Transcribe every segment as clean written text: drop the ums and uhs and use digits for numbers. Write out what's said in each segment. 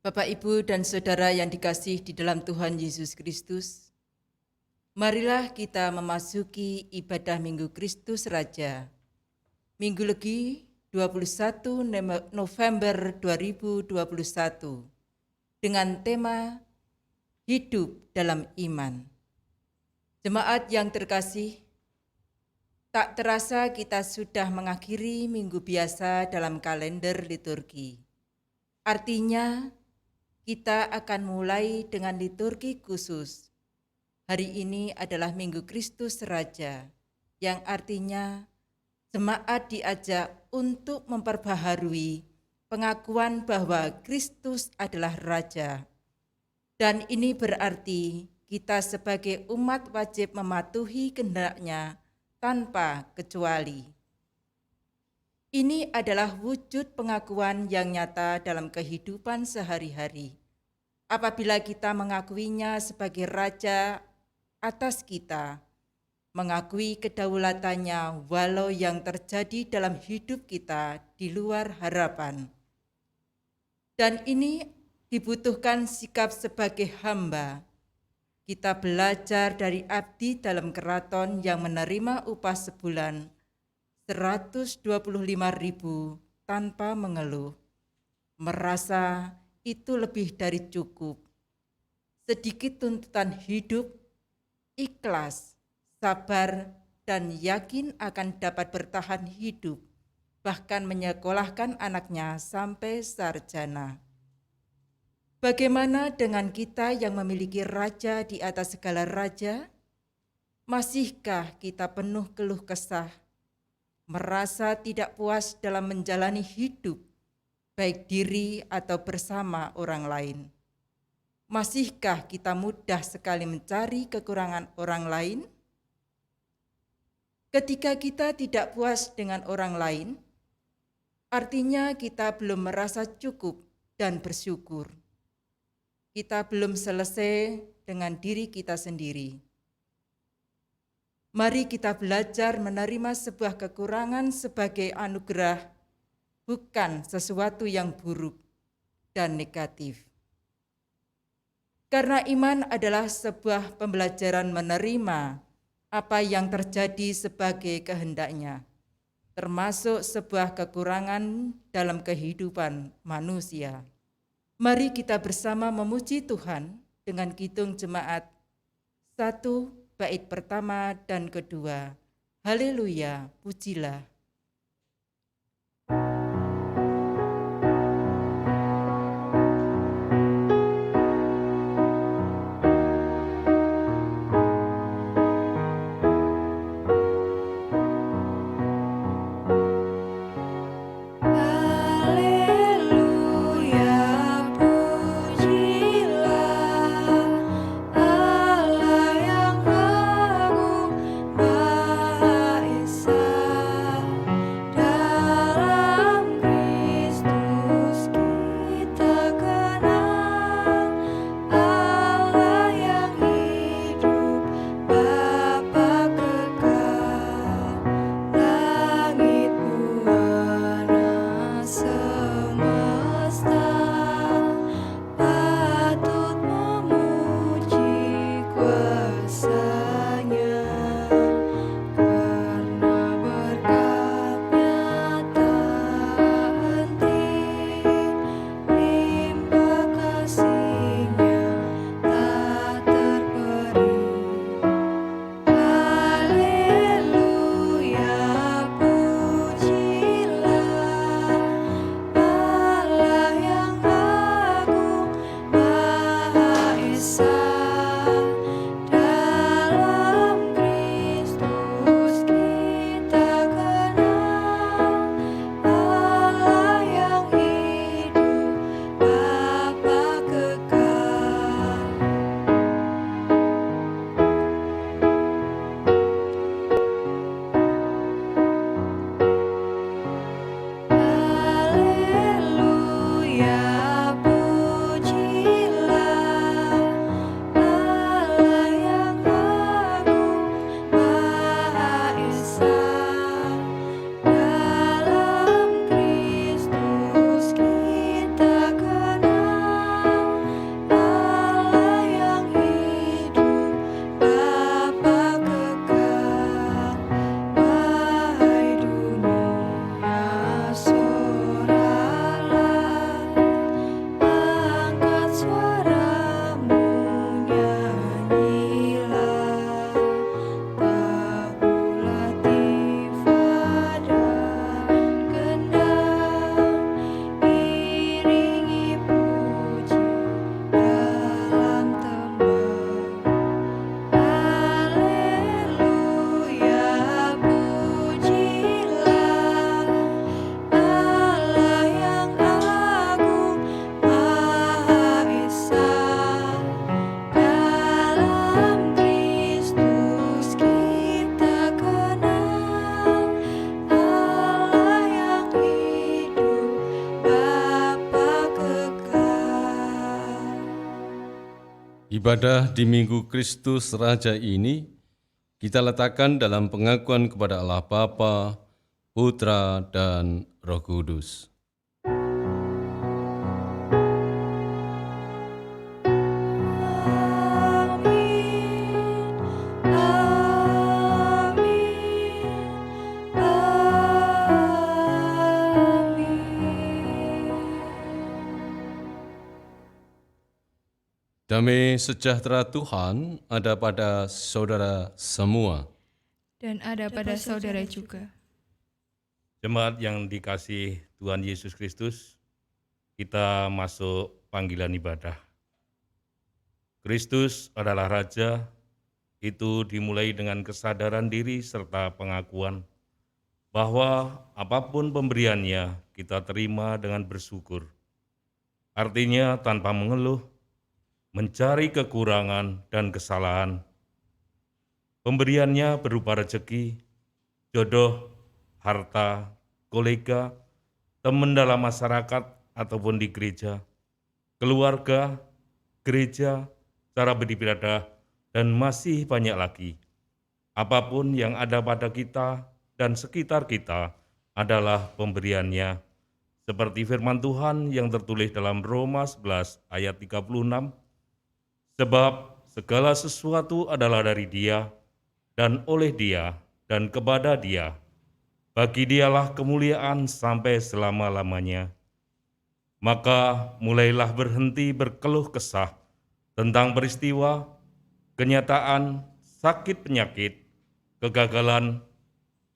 Bapak, Ibu, dan Saudara yang dikasih di dalam Tuhan Yesus Kristus, marilah kita memasuki ibadah Minggu Kristus Raja, Minggu Legi 21 November 2021, dengan tema Hidup dalam Iman. Jemaat yang terkasih, tak terasa kita sudah mengakhiri minggu biasa dalam kalender liturgi. Artinya, kita akan mulai dengan liturgi khusus. Hari ini adalah Minggu Kristus Raja, yang artinya jemaat diajak untuk memperbaharui pengakuan bahwa Kristus adalah Raja. Dan ini berarti kita sebagai umat wajib mematuhi kehendak-Nya tanpa kecuali. Ini adalah wujud pengakuan yang nyata dalam kehidupan sehari-hari. Apabila kita mengakuinya sebagai Raja atas kita, mengakui kedaulatannya walau yang terjadi dalam hidup kita di luar harapan. Dan ini dibutuhkan sikap sebagai hamba. Kita belajar dari abdi dalam keraton yang menerima upah sebulan 125.000 tanpa mengeluh, merasa itu lebih dari cukup. Sedikit tuntutan hidup, ikhlas, sabar, dan yakin akan dapat bertahan hidup, bahkan menyekolahkan anaknya sampai sarjana. Bagaimana dengan kita yang memiliki raja di atas segala raja? Masihkah kita penuh keluh kesah, merasa tidak puas dalam menjalani hidup, baik diri atau bersama orang lain? Masihkah kita mudah sekali mencari kekurangan orang lain? Ketika kita tidak puas dengan orang lain, artinya kita belum merasa cukup dan bersyukur. Kita belum selesai dengan diri kita sendiri. Mari kita belajar menerima sebuah kekurangan sebagai anugerah, bukan sesuatu yang buruk dan negatif. Karena iman adalah sebuah pembelajaran menerima apa yang terjadi sebagai kehendak-Nya, termasuk sebuah kekurangan dalam kehidupan manusia. Mari kita bersama memuji Tuhan dengan kidung jemaat 1 bait pertama dan kedua. Haleluya, pujilah. Allah yang agung, Maha Esa. Ibadah di Minggu Kristus Raja ini kita letakkan dalam pengakuan kepada Allah Bapa, Putra, dan Roh Kudus. Damai sejahtera Tuhan ada pada saudara semua. Dan ada pada saudara juga. Jemaat yang dikasihi Tuhan Yesus Kristus, kita masuk panggilan ibadah. Kristus adalah Raja, itu dimulai dengan kesadaran diri serta pengakuan bahwa apapun pemberiannya kita terima dengan bersyukur. Artinya tanpa mengeluh, mencari kekurangan dan kesalahan. Pemberiannya berupa rezeki, jodoh, harta, kolega, teman dalam masyarakat ataupun di gereja, keluarga, gereja, cara beribadah, dan masih banyak lagi. Apapun yang ada pada kita dan sekitar kita adalah pemberiannya. Seperti firman Tuhan yang tertulis dalam Roma 11 ayat 36, sebab segala sesuatu adalah dari Dia, dan oleh Dia, dan kepada Dia. Bagi Dialah kemuliaan sampai selama-lamanya. Maka mulailah berhenti berkeluh kesah tentang peristiwa, kenyataan, sakit penyakit, kegagalan,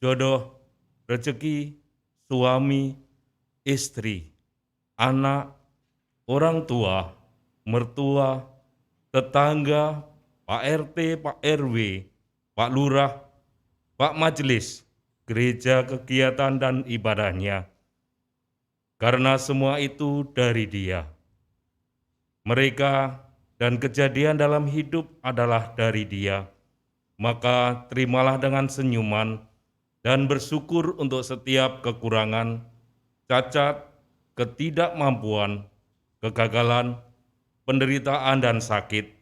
jodoh, rezeki, suami, istri, anak, orang tua, mertua, tetangga, Pak RT, Pak RW, Pak Lurah, Pak Majelis, gereja, kegiatan, dan ibadahnya. Karena semua itu dari Dia. Mereka dan kejadian dalam hidup adalah dari Dia. Maka terimalah dengan senyuman dan bersyukur untuk setiap kekurangan, cacat, ketidakmampuan, kegagalan, penderitaan, dan sakit.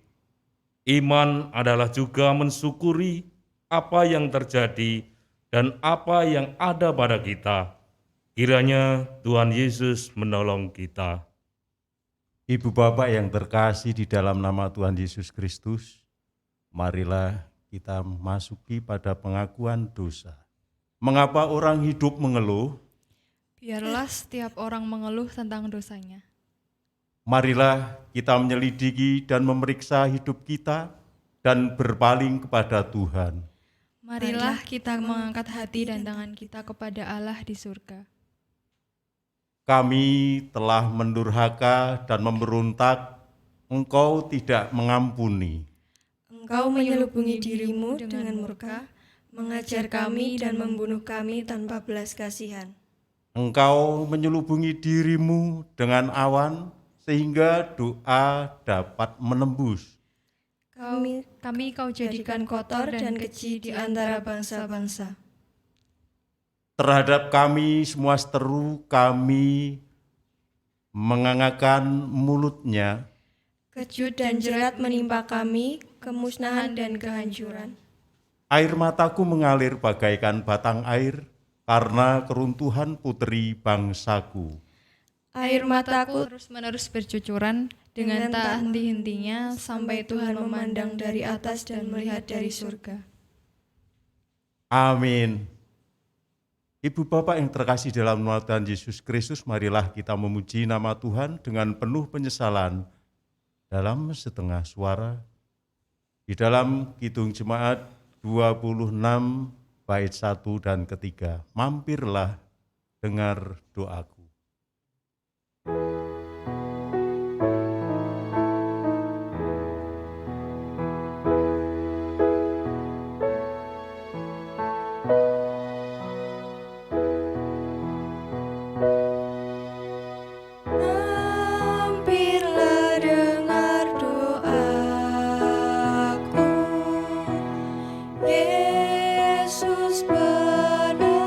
Iman adalah juga mensyukuri apa yang terjadi dan apa yang ada pada kita. Kiranya Tuhan Yesus menolong kita. Ibu Bapak yang terkasih di dalam nama Tuhan Yesus Kristus, marilah kita masuki pada pengakuan dosa. Mengapa orang hidup mengeluh? Biarlah setiap orang mengeluh tentang dosanya. Marilah kita menyelidiki dan memeriksa hidup kita dan berpaling kepada Tuhan. Marilah kita mengangkat hati dan tangan kita kepada Allah di surga. Kami telah mendurhaka dan memberontak, Engkau tidak mengampuni. Engkau menyelubungi dirimu dengan murka, mengajar kami dan membunuh kami tanpa belas kasihan. Engkau menyelubungi dirimu dengan awan, sehingga doa dapat menembus. Kami kau jadikan kotor dan keji di antara bangsa-bangsa. Terhadap kami semua seteru, kami mengangakkan mulutnya. Kejut dan jerat menimpa kami, kemusnahan dan kehancuran. Air mataku mengalir bagaikan batang air, karena keruntuhan putri bangsaku. Air mataku terus-menerus bercucuran dengan tak henti-hentinya sampai Tuhan memandang dari atas dan melihat dari surga. Amin. Ibu Bapak yang terkasih dalam nama Tuhan Yesus Kristus, marilah kita memuji nama Tuhan dengan penuh penyesalan dalam setengah suara. Di dalam Kidung Jemaat 26 bait 1 dan ketiga, mampirlah dengar doaku. Mampirlah dengar doaku, Yesus penebus.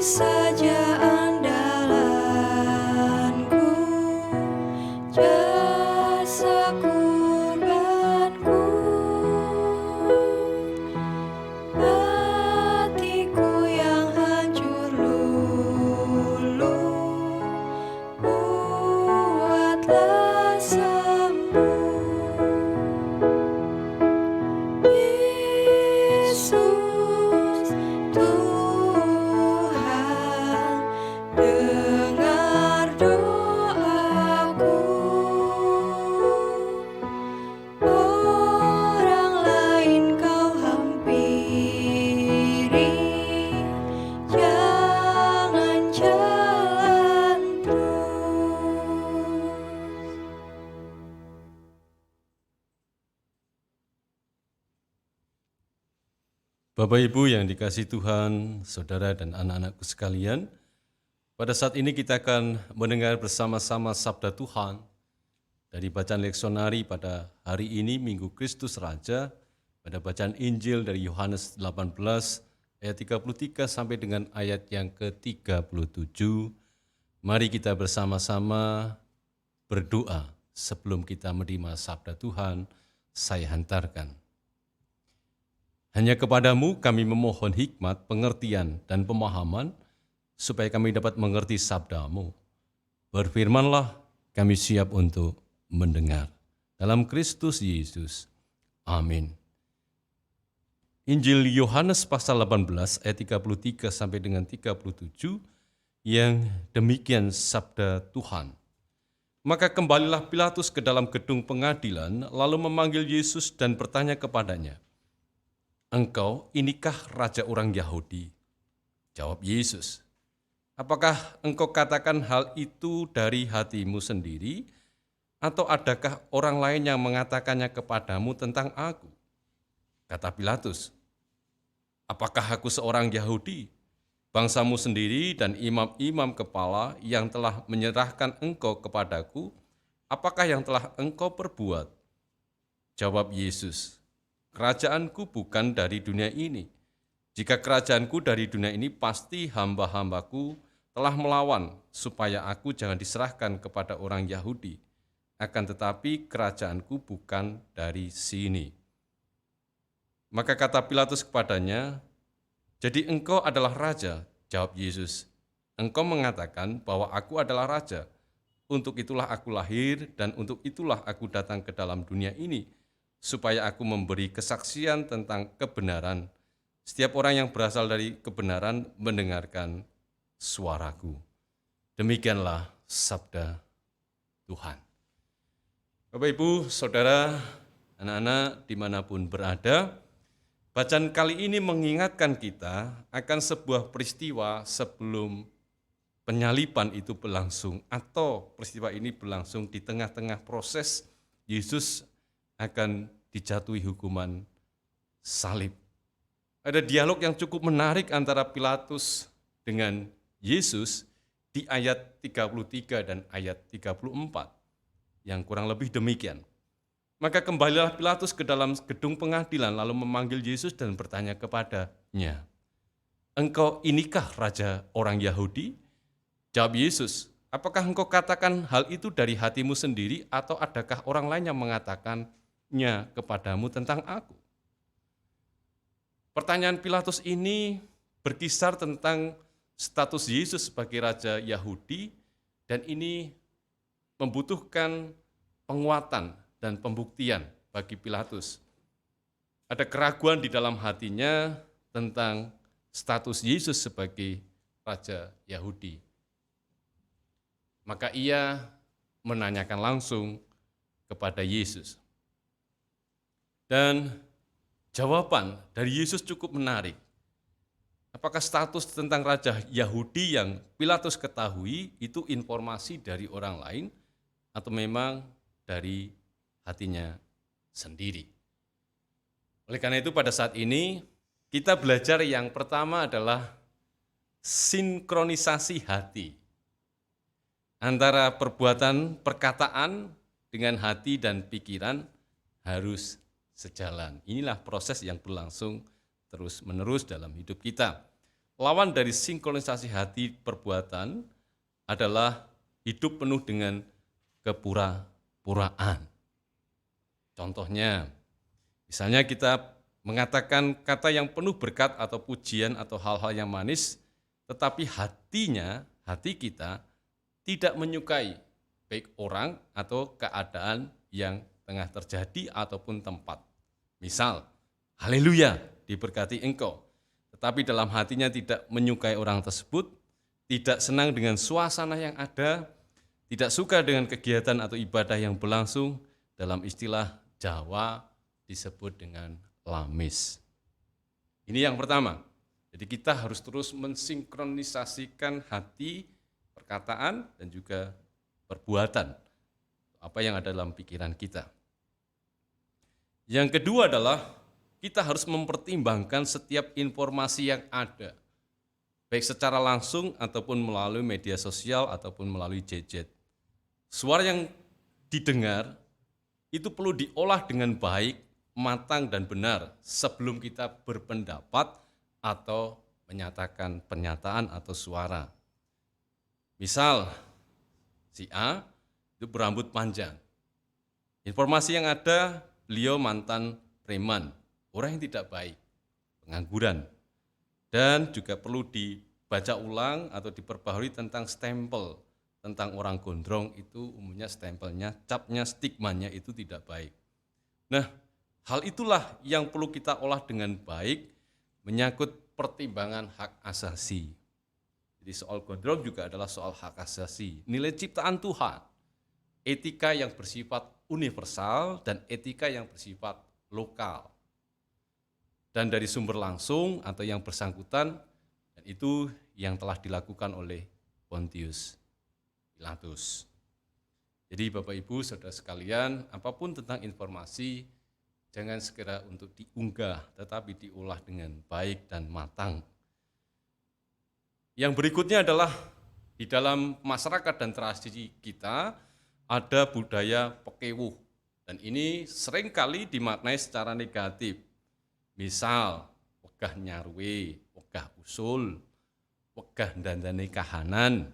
saja andalanku, jasa kurbanku. Hatiku yang hancur lulu, buatlah sembuh. Yesus Tuhan, dengar doaku. Orang lain kau hampiri, jangan jalan terus. Bapak Ibu yang dikasihi Tuhan, saudara dan anak-anakku sekalian, pada saat ini kita akan mendengar bersama-sama sabda Tuhan dari bacaan leksionari pada hari ini, Minggu Kristus Raja, pada bacaan Injil dari Yohanes 18 ayat 33 sampai dengan ayat yang ke-37. Mari kita bersama-sama berdoa sebelum kita menerima sabda Tuhan. Saya hantarkan. Hanya kepadamu kami memohon hikmat, pengertian, dan pemahaman, supaya kami dapat mengerti sabdamu. Berfirmanlah, kami siap untuk mendengar. Dalam Kristus Yesus. Amin. Injil Yohanes pasal 18 ayat 33 sampai dengan 37, yang demikian sabda Tuhan. Maka kembalilah Pilatus ke dalam gedung pengadilan, lalu memanggil Yesus dan bertanya kepadanya, "Engkau inikah raja orang Yahudi?" Jawab Yesus, "Apakah engkau katakan hal itu dari hatimu sendiri, atau adakah orang lain yang mengatakannya kepadamu tentang aku?" Kata Pilatus, "Apakah aku seorang Yahudi? Bangsamu sendiri dan imam-imam kepala yang telah menyerahkan engkau kepadaku, apakah yang telah engkau perbuat?" Jawab Yesus, "Kerajaanku bukan dari dunia ini. Jika kerajaanku dari dunia ini, pasti hamba-hambaku telah melawan supaya aku jangan diserahkan kepada orang Yahudi. Akan tetapi kerajaanku bukan dari sini." Maka kata Pilatus kepadanya, "Jadi engkau adalah raja?" Jawab Yesus, "Engkau mengatakan bahwa aku adalah raja. Untuk itulah aku lahir dan untuk itulah aku datang ke dalam dunia ini, supaya aku memberi kesaksian tentang kebenaran. Setiap orang yang berasal dari kebenaran mendengarkan suaraku." Demikianlah sabda Tuhan. Bapak, Ibu, Saudara, anak-anak dimanapun berada, bacaan kali ini mengingatkan kita akan sebuah peristiwa sebelum penyaliban itu berlangsung, atau peristiwa ini berlangsung di tengah-tengah proses Yesus akan dijatuhi hukuman salib. Ada dialog yang cukup menarik antara Pilatus dengan Yesus di ayat 33 dan ayat 34, yang kurang lebih demikian. Maka kembalilah Pilatus ke dalam gedung pengadilan, lalu memanggil Yesus dan bertanya kepadanya, "Engkau inikah raja orang Yahudi?" Jawab Yesus, "Apakah engkau katakan hal itu dari hatimu sendiri, atau adakah orang lain yang mengatakannya kepadamu tentang aku?" Pertanyaan Pilatus ini berkisar tentang status Yesus sebagai raja Yahudi, dan ini membutuhkan penguatan dan pembuktian bagi Pilatus. Ada keraguan di dalam hatinya tentang status Yesus sebagai raja Yahudi. Maka ia menanyakan langsung kepada Yesus. Dan jawaban dari Yesus cukup menarik. Apakah status tentang raja Yahudi yang Pilatus ketahui itu informasi dari orang lain, atau memang dari hatinya sendiri? Oleh karena itu pada saat ini kita belajar yang pertama adalah sinkronisasi hati antara perbuatan, perkataan dengan hati dan pikiran harus sejalan. Inilah proses yang berlangsung terus-menerus dalam hidup kita. lawan dari sinkronisasi hati perbuatan adalah hidup penuh dengan kepura-puraan. Contohnya, misalnya kita mengatakan kata yang penuh berkat atau pujian atau hal-hal yang manis, tetapi hati kita tidak menyukai baik orang atau keadaan yang tengah terjadi ataupun tempat. Misal, haleluya, diberkati engkau, tetapi dalam hatinya tidak menyukai orang tersebut, tidak senang dengan suasana yang ada, tidak suka dengan kegiatan atau ibadah yang berlangsung, dalam istilah Jawa disebut dengan lamis. Ini yang pertama. Jadi kita harus terus mensinkronisasikan hati, perkataan, dan juga perbuatan. Apa yang ada dalam pikiran kita. Yang kedua adalah kita harus mempertimbangkan setiap informasi yang ada, baik secara langsung ataupun melalui media sosial ataupun melalui gadget. Suara yang didengar itu perlu diolah dengan baik, matang dan benar sebelum kita berpendapat atau menyatakan pernyataan atau suara. Misal, si A itu berambut panjang. Informasi yang ada, beliau mantan preman, orang yang tidak baik, pengangguran. Dan juga perlu dibaca ulang atau diperbaharui tentang stempel, tentang orang gondrong itu umumnya stempelnya, capnya, stigmanya itu tidak baik. Nah, hal itulah yang perlu kita olah dengan baik, menyangkut pertimbangan hak asasi. Jadi soal gondrong juga adalah soal hak asasi, nilai ciptaan Tuhan, etika yang bersifat universal dan etika yang bersifat lokal. Dan dari sumber langsung atau yang bersangkutan, dan itu yang telah dilakukan oleh Pontius Pilatus. Jadi Bapak Ibu, Saudara sekalian, apapun tentang informasi, jangan segera untuk diunggah, tetapi diolah dengan baik dan matang. Yang berikutnya adalah di dalam masyarakat dan tradisi kita ada budaya pekewuh, dan ini seringkali dimaknai secara negatif. Misal, wegah nyarwe, wegah usul, wegah dandani kahanan,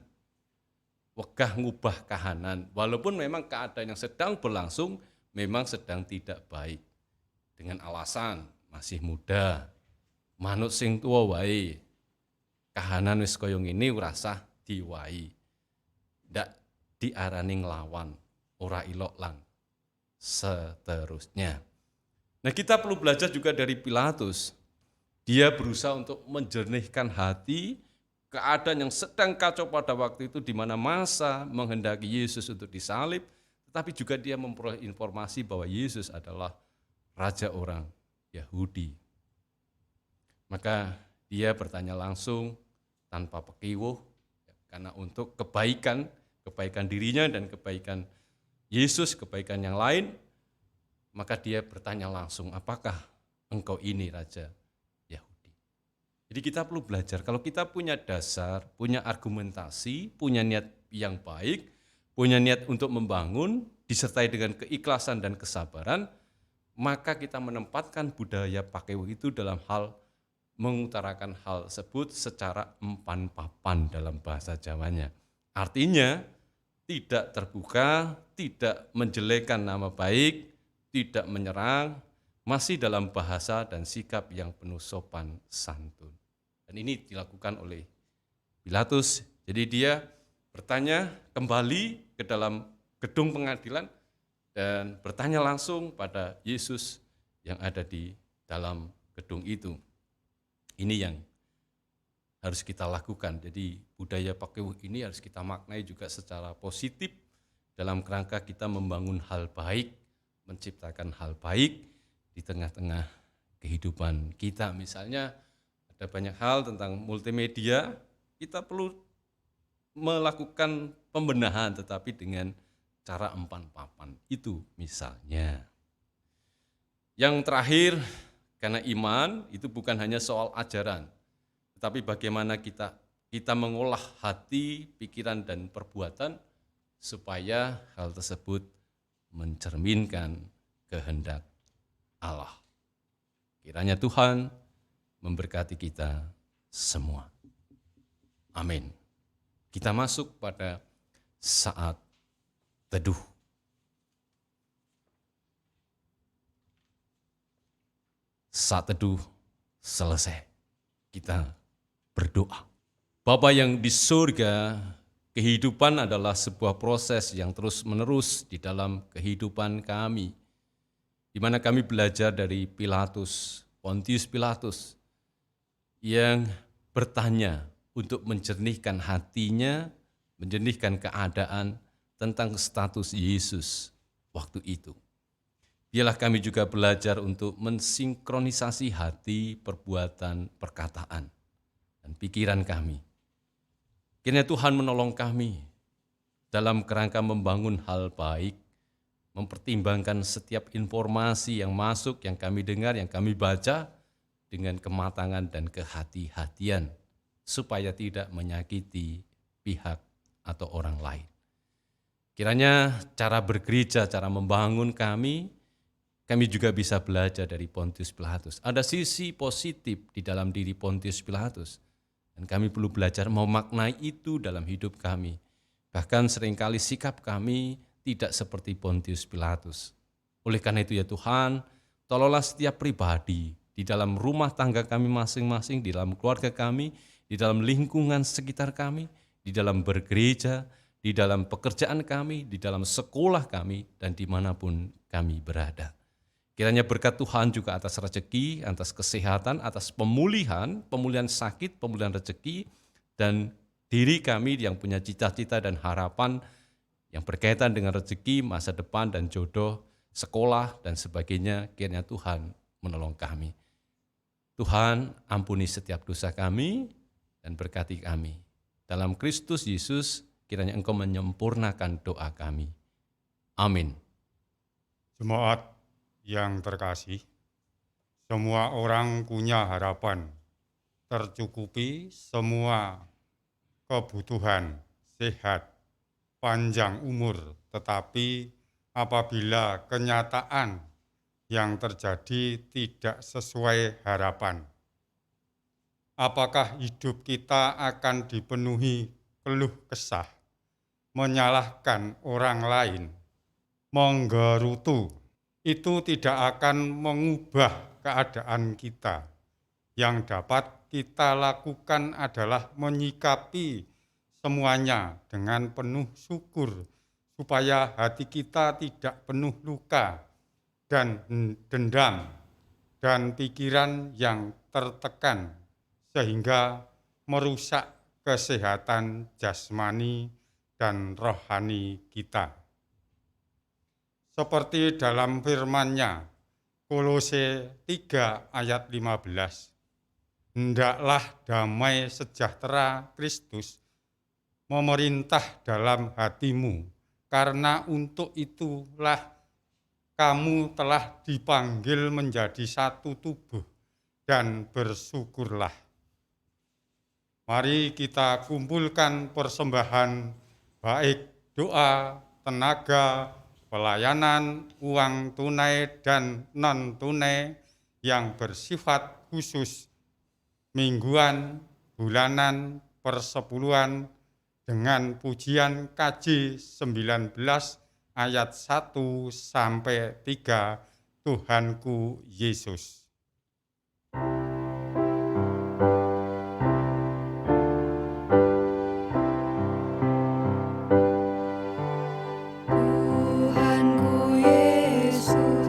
wegah ngubah kahanan, walaupun memang keadaan yang sedang berlangsung memang sedang tidak baik. Dengan alasan masih muda, manut sing tua wae, kahanan wis koyo ngene ora usah diwai. Ndak diarani nglawan, ora ilok lan seterusnya. Nah, kita perlu belajar juga dari Pilatus. Dia berusaha untuk menjernihkan hati, keadaan yang sedang kacau pada waktu itu di mana masa menghendaki Yesus untuk disalib, tetapi juga dia memperoleh informasi bahwa Yesus adalah raja orang Yahudi. Maka dia bertanya langsung tanpa pekiwuh, karena untuk kebaikan dirinya dan kebaikan Yesus, kebaikan yang lain, maka dia bertanya langsung, apakah engkau ini raja Yahudi? Jadi kita perlu belajar, kalau kita punya dasar, punya argumentasi, punya niat yang baik, punya niat untuk membangun, disertai dengan keikhlasan dan kesabaran, maka kita menempatkan budaya pakewuh itu dalam hal mengutarakan hal tersebut secara empan papan dalam bahasa Jawanya. Artinya tidak terbuka, tidak menjelekkan nama baik, tidak menyerang, masih dalam bahasa dan sikap yang penuh sopan santun. Dan ini dilakukan oleh Pilatus. Jadi dia bertanya kembali ke dalam gedung pengadilan dan bertanya langsung pada Yesus yang ada di dalam gedung itu. Ini yang harus kita lakukan. Jadi budaya pakewuh ini harus kita maknai juga secara positif dalam kerangka kita membangun hal baik, menciptakan hal baik di tengah-tengah kehidupan kita. Misalnya ada banyak hal tentang multimedia, kita perlu melakukan pembenahan tetapi dengan cara empan papan. Itu misalnya. Yang terakhir, karena iman itu bukan hanya soal ajaran, tetapi bagaimana kita mengolah hati, pikiran, dan perbuatan supaya hal tersebut mencerminkan kehendak Allah. Kiranya Tuhan memberkati kita semua. Amin. Kita masuk pada saat teduh. Saat teduh selesai, kita berdoa. Bapa yang di surga, kehidupan adalah sebuah proses yang terus-menerus di dalam kehidupan kami, di mana kami belajar dari Pontius Pilatus, yang bertanya untuk menjernihkan hatinya, menjernihkan keadaan tentang status Yesus waktu itu. Biarlah kami juga belajar untuk mensinkronisasi hati, perbuatan, perkataan, dan pikiran kami. Kiranya Tuhan menolong kami dalam kerangka membangun hal baik, mempertimbangkan setiap informasi yang masuk, yang kami dengar, yang kami baca, dengan kematangan dan kehati-hatian, supaya tidak menyakiti pihak atau orang lain. Kiranya cara bergereja, cara membangun kami juga bisa belajar dari Pontius Pilatus. Ada sisi positif di dalam diri Pontius Pilatus, dan kami perlu belajar memaknai itu dalam hidup kami. Bahkan seringkali sikap kami tidak seperti Pontius Pilatus. Oleh karena itu ya Tuhan, tolonglah setiap pribadi di dalam rumah tangga kami masing-masing, di dalam keluarga kami, di dalam lingkungan sekitar kami, di dalam bergereja, di dalam pekerjaan kami, di dalam sekolah kami, dan dimanapun kami berada. Kiranya berkat Tuhan juga atas rezeki, atas kesehatan, atas pemulihan sakit, pemulihan rezeki, dan diri kami yang punya cita-cita dan harapan yang berkaitan dengan rezeki, masa depan, dan jodoh, sekolah, dan sebagainya. Kiranya Tuhan menolong kami. Tuhan, ampuni setiap dosa kami dan berkati kami. Dalam Kristus Yesus, kiranya Engkau menyempurnakan doa kami. Amin. Jemaat yang terkasih, semua orang punya harapan, tercukupi semua kebutuhan, sehat, panjang umur, tetapi apabila kenyataan yang terjadi tidak sesuai harapan, apakah hidup kita akan dipenuhi keluh kesah, menyalahkan orang lain, menggerutu? Itu tidak akan mengubah keadaan kita. Yang dapat kita lakukan adalah menyikapi semuanya dengan penuh syukur, supaya hati kita tidak penuh luka dan dendam dan pikiran yang tertekan, sehingga merusak kesehatan jasmani dan rohani kita. Seperti dalam firman-Nya, Kolose 3 ayat 15, hendaklah damai sejahtera Kristus memerintah dalam hatimu, karena untuk itulah kamu telah dipanggil menjadi satu tubuh, dan bersyukurlah. Mari kita kumpulkan persembahan, baik doa, tenaga, pelayanan, uang tunai dan non-tunai yang bersifat khusus, mingguan, bulanan, persepuluhan, dengan pujian KJ 19 ayat 1 sampai 3, Tuhanku Yesus. Tuhan Yesus.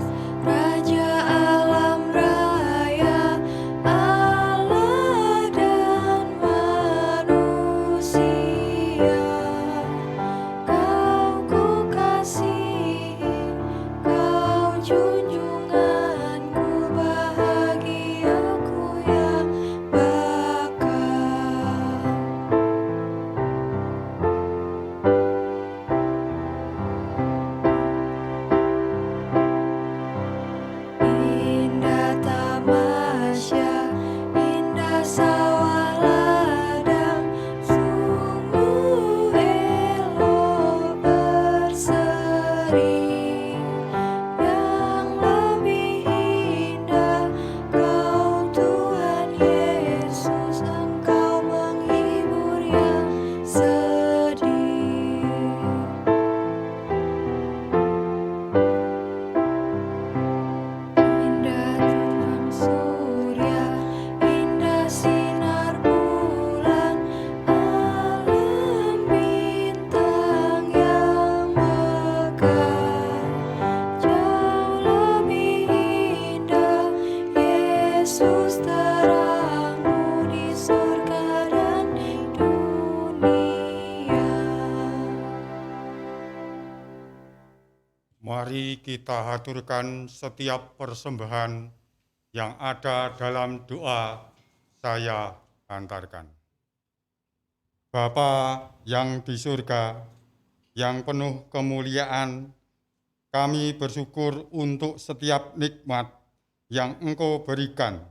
Mari kita haturkan setiap persembahan yang ada dalam doa saya antarkan. Bapa yang di surga, yang penuh kemuliaan, kami bersyukur untuk setiap nikmat yang Engkau berikan.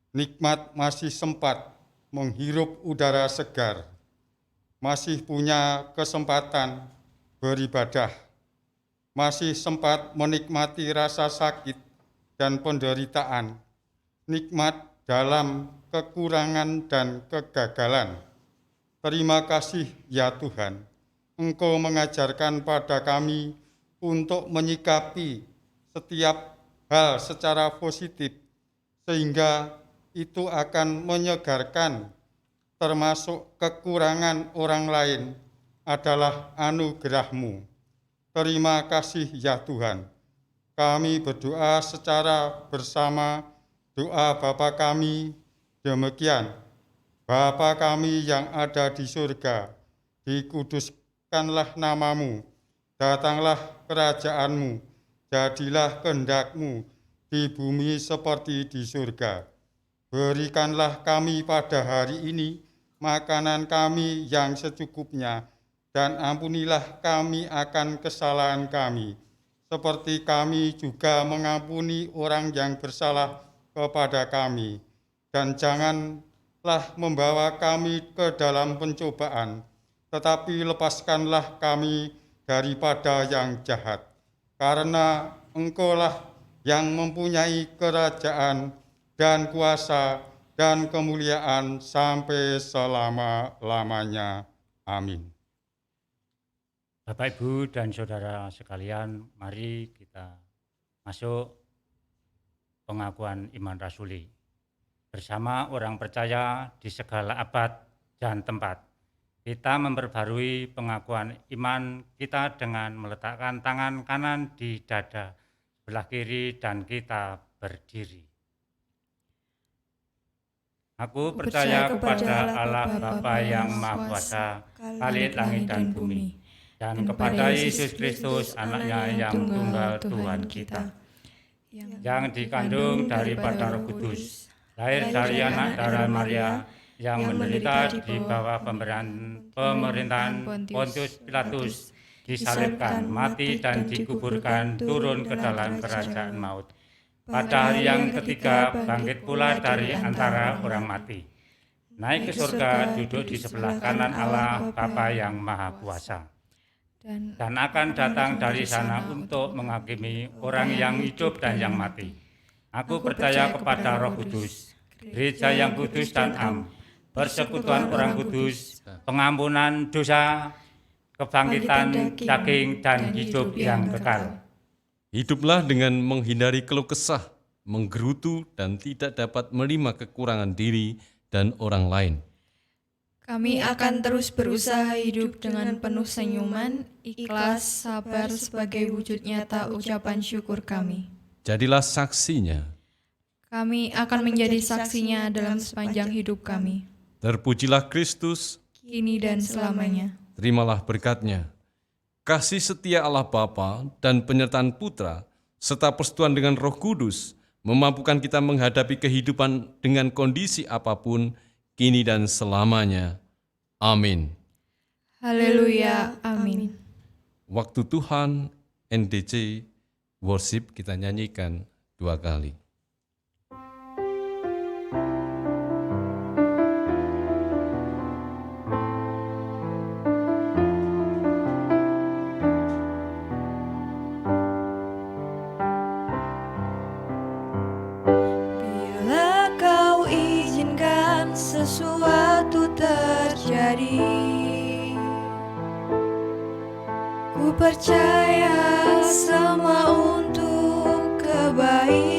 Nikmat masih sempat menghirup udara segar, masih punya kesempatan beribadah, masih sempat menikmati rasa sakit dan penderitaan, nikmat dalam kekurangan dan kegagalan. Terima kasih ya Tuhan, Engkau mengajarkan pada kami untuk menyikapi setiap hal secara positif, sehingga itu akan menyegarkan, termasuk kekurangan orang lain adalah anugerah-Mu. Terima kasih ya Tuhan. Kami berdoa secara bersama doa Bapa kami demikian. Bapa kami yang ada di surga, dikuduskanlah nama-Mu, datanglah kerajaan-Mu, jadilah kehendak-Mu di bumi seperti di surga. Berikanlah kami pada hari ini makanan kami yang secukupnya, dan ampunilah kami akan kesalahan kami, seperti kami juga mengampuni orang yang bersalah kepada kami. Dan janganlah membawa kami ke dalam pencobaan, tetapi lepaskanlah kami daripada yang jahat. Karena Engkaulah yang mempunyai kerajaan dan kuasa dan kemuliaan sampai selama-lamanya. Amin. Bapak, Ibu, dan Saudara sekalian, mari kita masuk pengakuan iman rasuli. Bersama orang percaya di segala abad dan tempat, kita memperbarui pengakuan iman kita dengan meletakkan tangan kanan di dada sebelah kiri dan kita berdiri. Aku percaya kepada Allah Bapa yang Maha Kuasa, Khalik langit dan bumi, dan kepada Yesus Kristus, anaknya yang tunggal Tuhan kita, yang dikandung daripada Roh Kudus, lahir dari anak darah Maria, yang menderita di bawah pemerintahan Pontius Pilatus, disalibkan, mati dan dikuburkan, turun ke dalam kerajaan maut. Pada hari yang ketiga bangkit pula dari antara orang mati, naik ke surga, duduk di sebelah kanan Allah Bapa yang Maha Kuasa, dan akan datang dari sana untuk menghakimi orang yang hidup dan yang mati. Aku percaya kepada Roh Kudus, gereja yang kudus dan am, persekutuan orang kudus, pengampunan dosa, kebangkitan daging, dan hidup yang kekal. Hiduplah dengan menghindari keluh kesah, menggerutu, dan tidak dapat menerima kekurangan diri dan orang lain. Kami akan terus berusaha hidup dengan penuh senyuman, ikhlas, sabar sebagai wujud nyata ucapan syukur kami. Jadilah saksinya. Kami akan menjadi saksinya dalam sepanjang hidup kami, Terpujilah Kristus, kini dan selamanya. terimalah berkat-Nya. Kasih setia Allah Bapa dan penyertaan Putra, serta persekutuan dengan Roh Kudus, memampukan kita menghadapi kehidupan dengan kondisi apapun, kini dan selamanya. Amin. Haleluya, amin. Waktu Tuhan, NDC, worship kita nyanyikan 2 kali. Bila kau izinkan sesuatu terjadi, ku percaya semua untuk kebaikan.